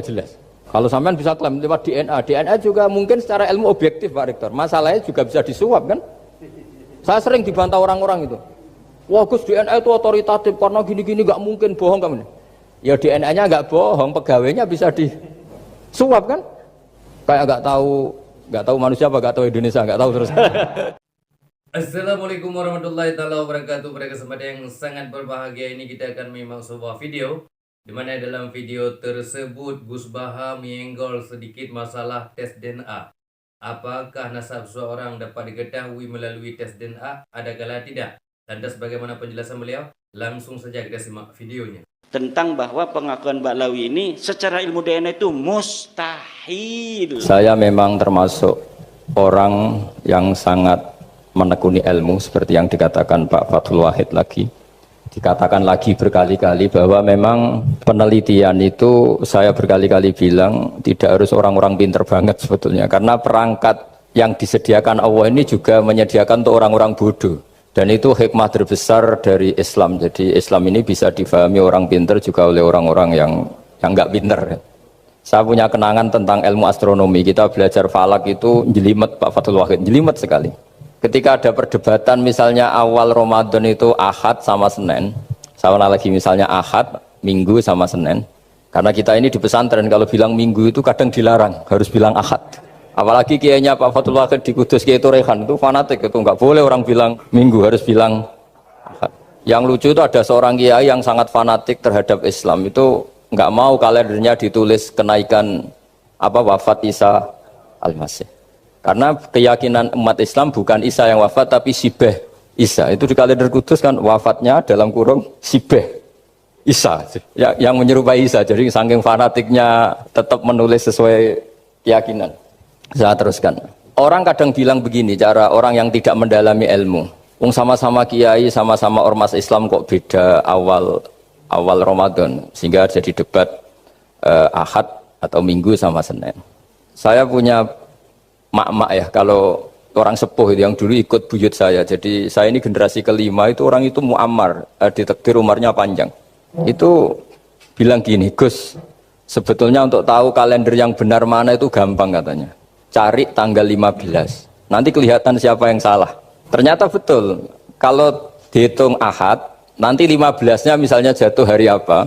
Jelas. Kalau sampean bisa klaim lewat DNA, DNA juga mungkin secara ilmu objektif Pak Rektor. Masalahnya juga bisa disuap kan? Saya sering dibantah orang-orang itu. Wah Gus, DNA itu otoritatif karena gini-gini nggak mungkin, bohong kamu. Ya DNA-nya nggak bohong, pegawainya bisa disuap kan? Kayak nggak tahu manusia apa nggak tahu Indonesia, nggak tahu terus. Assalamualaikum warahmatullahi wabarakatuh. Pada kesempatan yang sangat berbahagia ini kita akan memang sebuah video di mana dalam video tersebut Gus Baha menyenggol sedikit masalah tes DNA. Apakah nasab seseorang dapat diketahui melalui tes DNA? Adakah tidak? Lantas bagaimana penjelasan beliau? Langsung saja kita simak videonya. Tentang bahwa pengakuan Mbak Lawi ini secara ilmu DNA itu mustahil. Saya memang termasuk orang yang sangat menekuni ilmu seperti yang dikatakan Pak Fathul Wahid lagi. Dikatakan lagi berkali-kali bahwa memang penelitian itu saya berkali-kali bilang tidak harus orang-orang pinter banget sebetulnya, karena perangkat yang disediakan Allah ini juga menyediakan untuk orang-orang bodoh, dan itu hikmah terbesar dari Islam. Jadi Islam ini bisa difahami orang pinter juga oleh orang-orang yang nggak pinter. Saya punya kenangan tentang ilmu astronomi, kita belajar falak itu jelimet Pak Fathul Wahid, jelimet sekali. Ketika ada perdebatan misalnya awal Ramadan itu Ahad sama Senin, sama lagi misalnya Ahad, Minggu sama Senin. Karena kita ini di pesantren kalau bilang Minggu itu kadang dilarang, harus bilang Ahad. Apalagi kiainya Pak Fathul Wahid di Kudus, Kiai Turehan itu fanatik, itu nggak boleh orang bilang Minggu, harus bilang Ahad. Yang lucu itu ada seorang kiai yang sangat fanatik terhadap Islam, itu nggak mau kalendernya ditulis kenaikan wafat Isa Al-Masih. Karena keyakinan umat Islam bukan Isa yang wafat tapi Sibeh Isa. Itu di kalender Kudus kan wafatnya dalam kurung Sibeh Isa ya, yang menyerupai Isa. Jadi saking fanatiknya tetap menulis sesuai keyakinan. Saya teruskan. Orang kadang bilang begini, cara orang yang tidak mendalami ilmu. Sama-sama kiai, sama-sama ormas Islam kok beda awal Ramadan, sehingga jadi debat Ahad atau Minggu sama Senin. Saya punya mak-mak ya, kalau orang sepuh itu yang dulu ikut buyut saya. Jadi saya ini generasi kelima, itu orang itu muammar, ditakdir umurnya panjang. Itu bilang gini, Gus, sebetulnya untuk tahu kalender yang benar mana itu gampang katanya. Cari tanggal 15, nanti kelihatan siapa yang salah. Ternyata betul, kalau dihitung Ahad, nanti 15-nya misalnya jatuh hari apa,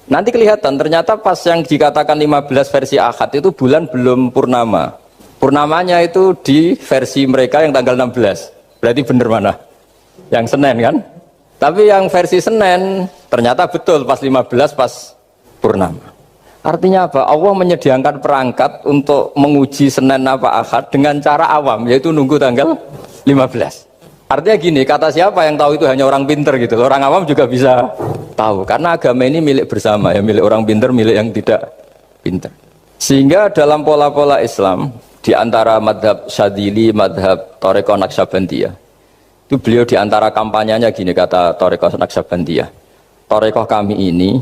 nanti kelihatan ternyata pas yang dikatakan 15 versi Ahad itu bulan belum purnama. Purnamanya itu di versi mereka yang tanggal 16. Berarti bener mana? Yang Senin kan? Tapi yang versi Senin ternyata betul pas 15 pas purnama. Artinya apa? Allah menyediakan perangkat untuk menguji Senin apa Ahad dengan cara awam, yaitu nunggu tanggal 15. Artinya gini, kata siapa yang tahu itu hanya orang pinter gitu. Orang awam juga bisa tahu. Karena agama ini milik bersama, ya, milik orang pinter, milik yang tidak pinter. Sehingga dalam pola-pola Islam, di antara madhab Syadzili, madhab Thariqah Naqsyabandiyah, itu beliau di antara kampanyenya gini, kata Thariqah Naqsyabandiyah, Thariqah kami ini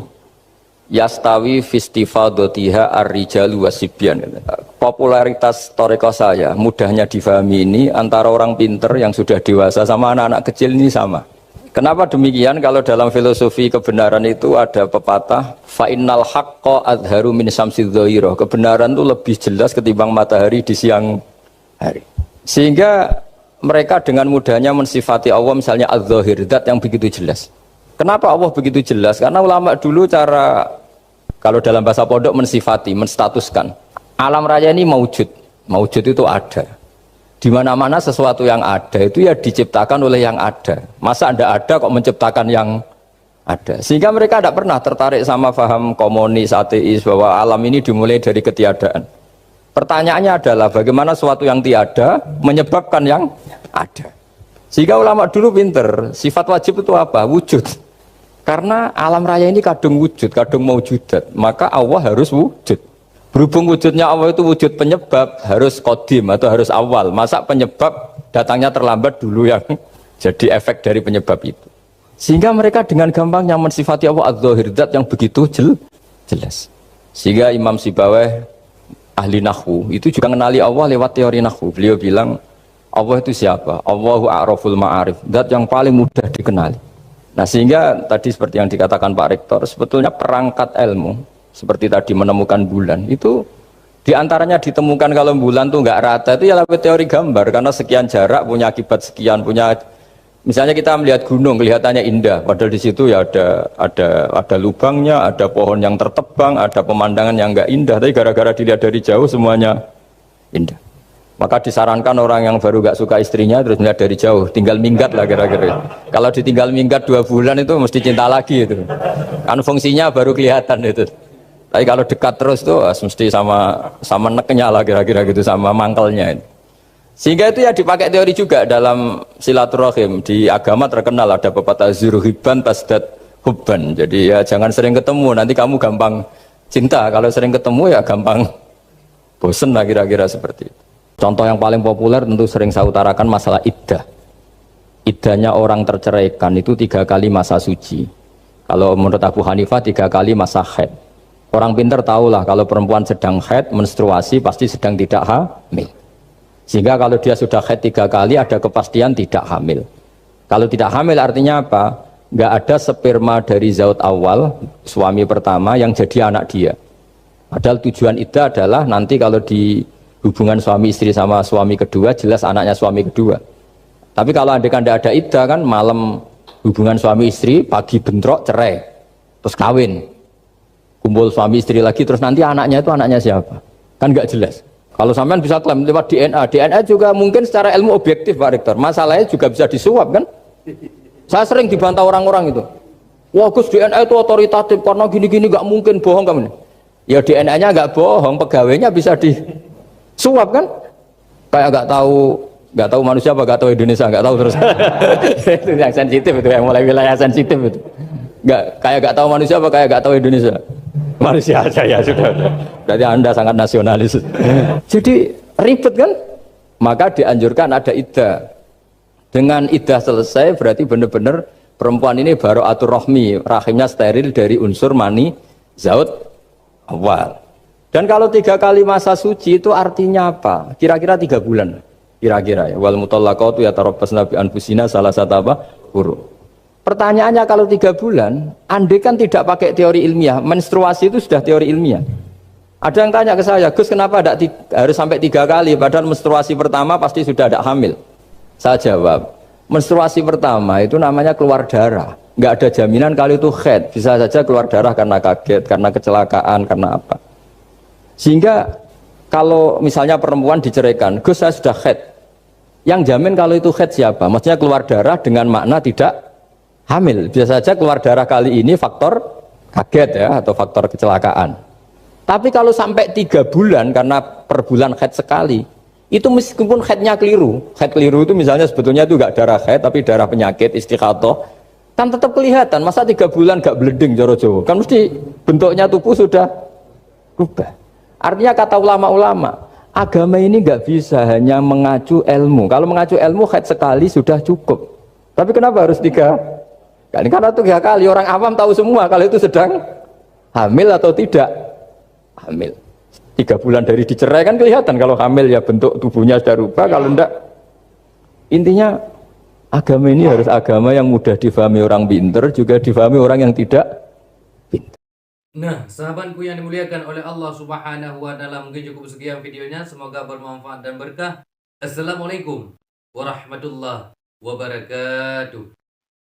yastawi fistifadatiha ar-rijalu wasibyan. Popularitas Thariqah saya mudahnya difahami ini antara orang pinter yang sudah dewasa sama anak-anak kecil ini sama. Kenapa demikian? Kalau dalam filosofi kebenaran itu ada pepatah fa'innal haqqo adharu min syamsidz dhahirah. Kebenaran itu lebih jelas ketimbang matahari di siang hari. Sehingga mereka dengan mudahnya mensifati Allah misalnya adz-dzahir, zat yang begitu jelas. Kenapa Allah begitu jelas? Karena ulama dulu cara kalau dalam bahasa pondok mensifati, menstatuskan alam raya ini maujud. Maujud itu ada. Di mana-mana sesuatu yang ada itu ya diciptakan oleh yang ada. Masa Anda ada kok menciptakan yang ada? Sehingga mereka tidak pernah tertarik sama paham komunis, ateis bahwa alam ini dimulai dari ketiadaan. Pertanyaannya adalah bagaimana sesuatu yang tiada menyebabkan yang ada. Sehingga ulama dulu pinter, sifat wajib itu apa? Wujud. Karena alam raya ini kadung wujud, kadung maujudat, maka Allah harus wujud. Berhubung wujudnya Allah itu wujud penyebab, harus qadim atau harus awal. Masa penyebab datangnya terlambat dulu yang jadi efek dari penyebab itu. Sehingga mereka dengan gampangnya mensifati Allah adz-dzahir, zat yang begitu jelas. Sehingga Imam Sibawayh ahli nahwu itu juga mengenali Allah lewat teori nahwu. Beliau bilang Allah itu siapa? Allahu a'raful ma'arif, zat yang paling mudah dikenali. Nah sehingga tadi seperti yang dikatakan Pak Rektor, sebetulnya perangkat ilmu seperti tadi menemukan bulan itu diantaranya ditemukan kalau bulan tuh nggak rata itu ya lewat teori gambar karena sekian jarak punya akibat sekian punya misalnya kita melihat gunung kelihatannya indah padahal di situ ya ada lubangnya ada pohon yang tertebang ada pemandangan yang nggak indah tapi gara-gara dilihat dari jauh semuanya indah. Maka disarankan orang yang baru gak suka istrinya terus melihat dari jauh, tinggal minggat lah kira-kira. Kalau ditinggal minggat 2 bulan itu mesti cinta lagi itu. Kan fungsinya baru kelihatan itu. Tapi kalau dekat terus tuh mesti sama neknya lah kira-kira gitu sama mangkelnya itu. Sehingga itu ya dipakai teori juga dalam silaturahim di agama terkenal ada pepatah zuruhiban tasdad hubban. Jadi ya jangan sering ketemu nanti kamu gampang cinta. Kalau sering ketemu ya gampang bosen lah kira-kira seperti itu. Contoh yang paling populer tentu sering saya utarakan masalah iddah. Iddahnya orang terceraikan itu 3 kali masa suci. Kalau menurut Abu Hanifah 3 kali masa haid. Orang pintar tahulah kalau perempuan sedang haid, menstruasi pasti sedang tidak hamil. Sehingga kalau dia sudah haid 3 kali ada kepastian tidak hamil. Kalau tidak hamil artinya apa? Nggak ada sperma dari zaut awal, suami pertama yang jadi anak dia. Padahal tujuan iddah adalah nanti kalau di hubungan suami istri sama suami kedua jelas anaknya suami kedua. Tapi kalau andaikan tidak ada iddah kan malam hubungan suami istri pagi bentrok cerai terus kawin kumpul suami istri lagi terus nanti anaknya itu anaknya siapa kan nggak jelas. Kalau sampean bisa klaim lewat DNA juga mungkin secara ilmu objektif Pak Rektor masalahnya juga bisa disuap kan. Saya sering dibantah orang-orang itu wah Gus DNA itu otoritatif karena gini-gini nggak mungkin bohong kamu. Ya DNA-nya nggak bohong pegawainya bisa di suap kan kayak nggak tahu manusia apa nggak tahu Indonesia nggak tahu terus itu yang sensitif itu yang mulai wilayah sensitif itu nggak tahu manusia apa kayak nggak tahu Indonesia manusia aja ya sudah berarti Anda sangat nasionalis jadi ribet kan maka dianjurkan ada iddah dengan iddah selesai berarti benar-benar perempuan ini baru atur rohmi rahimnya steril dari unsur mani zaut awal. Dan kalau 3 kali masa suci itu artinya apa? Kira-kira 3 bulan. Kira-kira ya. Wal mutallaqatu yatarabbasna bi anfusina salah satu apa? Huru. Pertanyaannya kalau 3 bulan, andai kan tidak pakai teori ilmiah, menstruasi itu sudah teori ilmiah. Ada yang tanya ke saya, Gus kenapa harus sampai 3 kali? Padahal menstruasi pertama pasti sudah ada hamil. Saya jawab, menstruasi pertama itu namanya keluar darah. Nggak ada jaminan kalau itu haid. Bisa saja keluar darah karena kaget, karena kecelakaan, karena apa. Sehingga kalau misalnya perempuan diceraikan, Gus saya sudah haid. Yang jamin kalau itu haid siapa? Maksudnya keluar darah dengan makna tidak hamil. Bisa saja keluar darah kali ini faktor kaget ya atau faktor kecelakaan. Tapi kalau sampai 3 bulan karena per bulan haid sekali, itu meskipun haidnya keliru. Haid keliru itu misalnya sebetulnya itu enggak darah haid tapi darah penyakit istikhadah, kan tetap kelihatan. Masa 3 bulan enggak bleeding joro Jawa? Kan mesti bentuknya tubuh sudah berubah. Artinya kata ulama-ulama, agama ini nggak bisa hanya mengacu ilmu. Kalau mengacu ilmu haid sekali sudah cukup. Tapi kenapa harus 3 kali? Karena 3 kali orang awam tahu semua kalau itu sedang hamil atau tidak hamil. 3 bulan dari dicerai kan kelihatan kalau hamil ya bentuk tubuhnya sudah rubah. Kalau enggak, intinya agama ini harus agama yang mudah difahami orang pinter juga difahami orang yang tidak pinter. Nah, sahabatku yang dimuliakan oleh Allah Subhanahu wa taala, mungkin cukup sekian videonya, semoga bermanfaat dan berkah. Assalamualaikum warahmatullahi wabarakatuh.